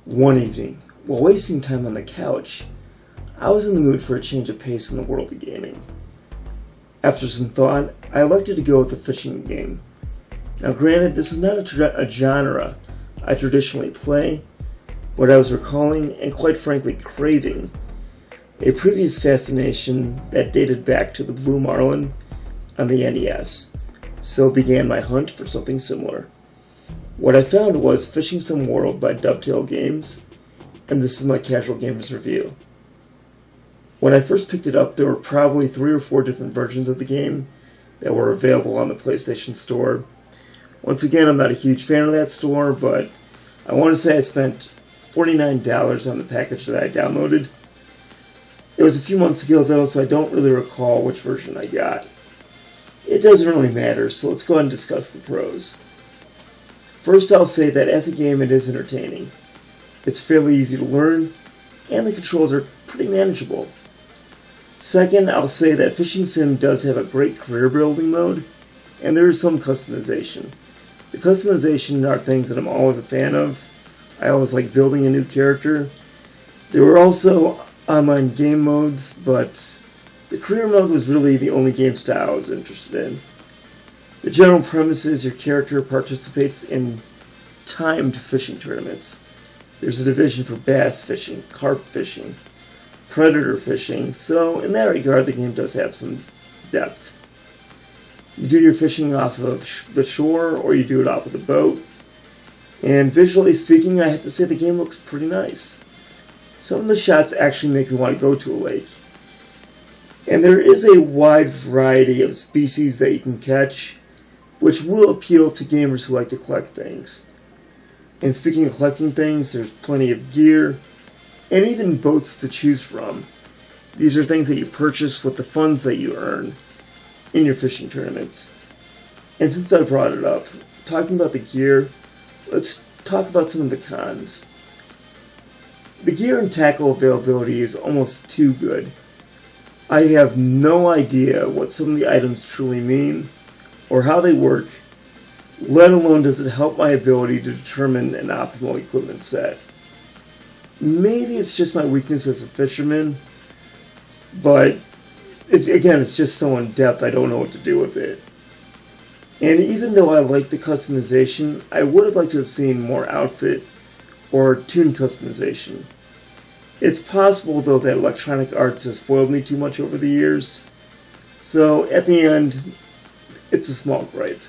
One evening, while wasting time on the couch, I was in the mood for a change of pace in the world of gaming. After some thought, I elected to go with a fishing game. Now granted, this is not a genre I traditionally play, but I was recalling, and quite frankly craving, a previous fascination that dated back to the Blue Marlin on the NES, so began my hunt for something similar. What I found was Fishing Sim World by Dovetail Games, and this is my Casual Gamers review. When I first picked it up, there were probably 3 or 4 different versions of the game that were available on the PlayStation Store. Once again, I'm not a huge fan of that store, but I want to say I spent $49 on the package that I downloaded. It was a few months ago though, so I don't really recall which version I got. It doesn't really matter, so let's go ahead and discuss the pros. First, I'll say that as a game it is entertaining. It's fairly easy to learn, and the controls are pretty manageable. Second, I'll say that Fishing Sim does have a great career building mode, and there is some customization. The customization are things that I'm always a fan of. I always like building a new character. There were also online game modes, but the career mode was really the only game style I was interested in. The general premise is your character participates in timed fishing tournaments. There's a division for bass fishing, carp fishing, predator fishing, so in that regard the game does have some depth. You do your fishing off of the shore or you do it off of the boat, and visually speaking I have to say the game looks pretty nice. Some of the shots actually make me want to go to a lake. And there is a wide variety of species that you can catch, which will appeal to gamers who like to collect things. And speaking of collecting things, there's plenty of gear, and even boats to choose from. These are things that you purchase with the funds that you earn in your fishing tournaments. And since I brought it up, talking about the gear, let's talk about some of the cons. The gear and tackle availability is almost too good. I have no idea what some of the items truly mean, or how they work, let alone does it help my ability to determine an optimal equipment set. Maybe it's just my weakness as a fisherman, but it's just so in depth I don't know what to do with it. And even though I like the customization, I would have liked to have seen more outfit or tune customization. It's possible though that Electronic Arts has spoiled me too much over the years, so at the end, it's a small gripe.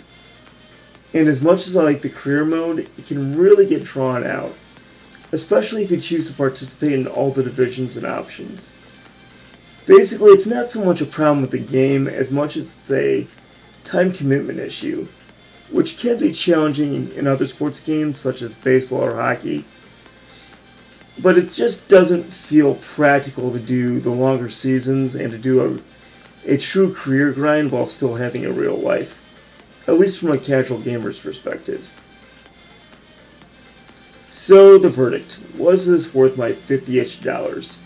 And as much as I like the career mode, it can really get drawn out, especially if you choose to participate in all the divisions and options. Basically, it's not so much a problem with the game as much as it's a time commitment issue, which can be challenging in other sports games such as baseball or hockey, but it just doesn't feel practical to do the longer seasons and to do a true career grind while still having a real life, at least from a casual gamer's perspective. So the verdict, was this worth my $50-ish?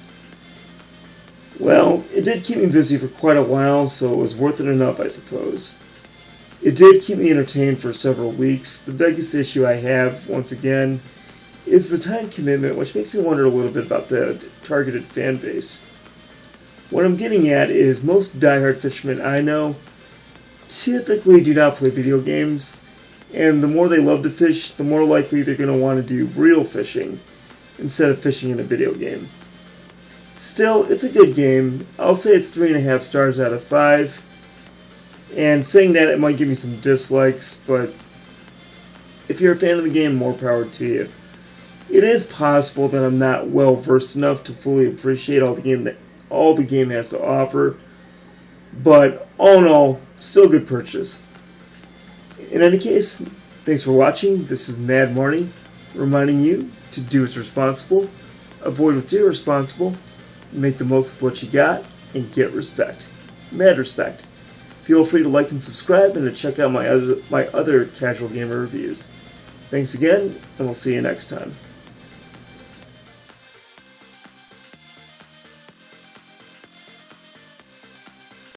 Well, it did keep me busy for quite a while, so it was worth it enough, I suppose. It did keep me entertained for several weeks. The biggest issue I have, once again, is the time commitment, which makes me wonder a little bit about the targeted fan base. What I'm getting at is most diehard fishermen I know typically do not play video games, and the more they love to fish, the more likely they're going to want to do real fishing instead of fishing in a video game. Still, it's a good game. I'll say it's 3.5 stars out of 5, and saying that it might give me some dislikes, but if you're a fan of the game, more power to you. It is possible that I'm not well versed enough to fully appreciate all the game has to offer, but all in all, still a good purchase. In any case, thanks for watching. This is Mad Marty, reminding you to do what's responsible, avoid what's irresponsible, make the most of what you got, and get respect. Mad respect. Feel free to like and subscribe and to check out my other casual gamer reviews. Thanks again, and we'll see you next time.